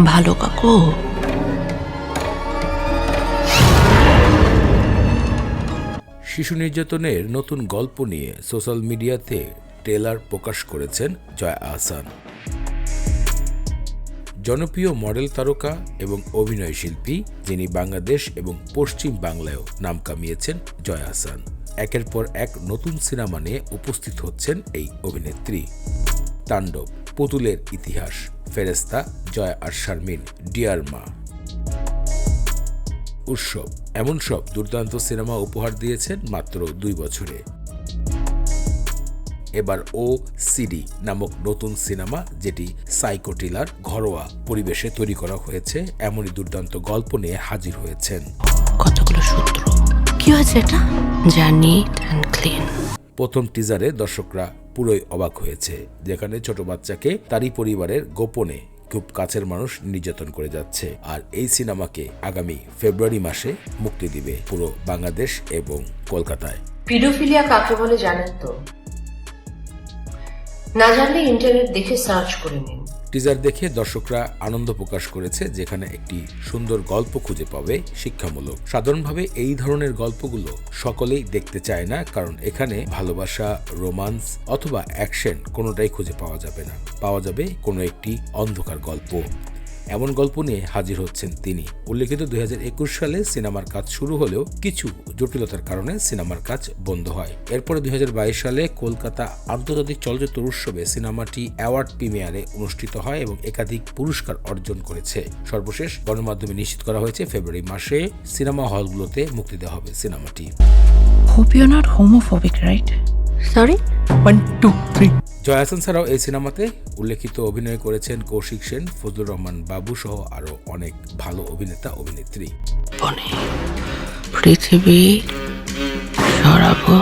ভালো কাকু। শিশু নির্যাতনের নতুন গল্প নিয়ে সোশ্যাল মিডিয়াতে ট্রেলার প্রকাশ করেছেন জয়া আহসান। জনপ্রিয় মডেল তারকা এবং অভিনয় শিল্পী, যিনি বাংলাদেশ এবং পশ্চিম বাংলায়ও নাম কামিয়েছেন জয়া আহসান। একের পর এক নতুন সিনেমা নিয়ে উপস্থিত হচ্ছেন এই অভিনেত্রী। তাণ্ডব, পুতুলের ইতিহাস, ফেরেস্তা, জয়া আর শারমিন, ডিয়ার মা, উৎসব, এমন সব দুর্দান্ত সিনেমা উপহার দিয়েছেন মাত্র 2 বছরে। এবার ও সিডি নামক নতুন সিনেমা, যেটি সাইকো থ্রিলার ঘরোয়া পরিবেশে তৈরি করা হয়েছে, এমনই দুর্দান্ত গল্প নিয়ে হাজির হয়েছেন। কতগুলো সূত্র, কি হয়েছে এটা? যা নিট অ্যান্ড ক্লিন। প্রথম টিজারে দর্শকরা পুরোই অবাক হয়েছে, যেখানে ছোট বাচ্চাকে তারই পরিবারের গোপনে খুব কাছের মানুষ নির্যাতন করে যাচ্ছে। আর এই সিনেমাকে আগামী ফেব্রুয়ারি মাসে মুক্তি দিবে পুরো বাংলাদেশ এবং কলকাতায়। পিডোফিলিয়া কাকে বলে জানেন তো? না জানলে ইন্টারনেট দেখে সার্চ করে নিন। টিজার দেখে দর্শকরা আনন্দ প্রকাশ করেছে, যেখানে একটি সুন্দর গল্প খুঁজে পাবে, শিক্ষামূলক। সাধারণভাবে এই ধরনের গল্পগুলো সকলেই দেখতে চায় না, কারণ এখানে ভালোবাসা, রোমান্স অথবা অ্যাকশন কোনোটাই খুঁজে পাওয়া যাবে না। পাওয়া যাবে কোনো একটি অন্ধকার গল্প। এমন গল্প নিয়ে হাজির হচ্ছেন তিনি। উল্লেখিত 2021 সালে সিনেমার কাজ শুরু হলেও কিছু জটিলতার কারণে সিনেমার কাজ বন্ধ হয়। এরপরে 2022 সালে কলকাতা আন্তর্জাতিক চলচ্চিত্র উৎসবে সিনেমাটি অ্যাওয়ার্ড প্রিমিয়ারে অনুষ্ঠিত হয় এবং একাধিক পুরস্কার অর্জন করেছে। সর্বশেষ গণমাধ্যমে নিশ্চিত করা হয়েছে ফেব্রুয়ারি মাসে সিনেমা হলগুলোতে মুক্তি দেওয়া হবে সিনেমাটি। Hope you're not homophobic, right? Sorry? 1, 2, 3. Jaya Ahsan ছাড়াও এই সিনেমাতে উল্লেখিত অভিনয় করেছেন কৌশিক সেন, ফজলুর রহমান বাবু সহ আরো অনেক ভালো অভিনেতা অভিনেত্রী। পৃথিবী সরাবো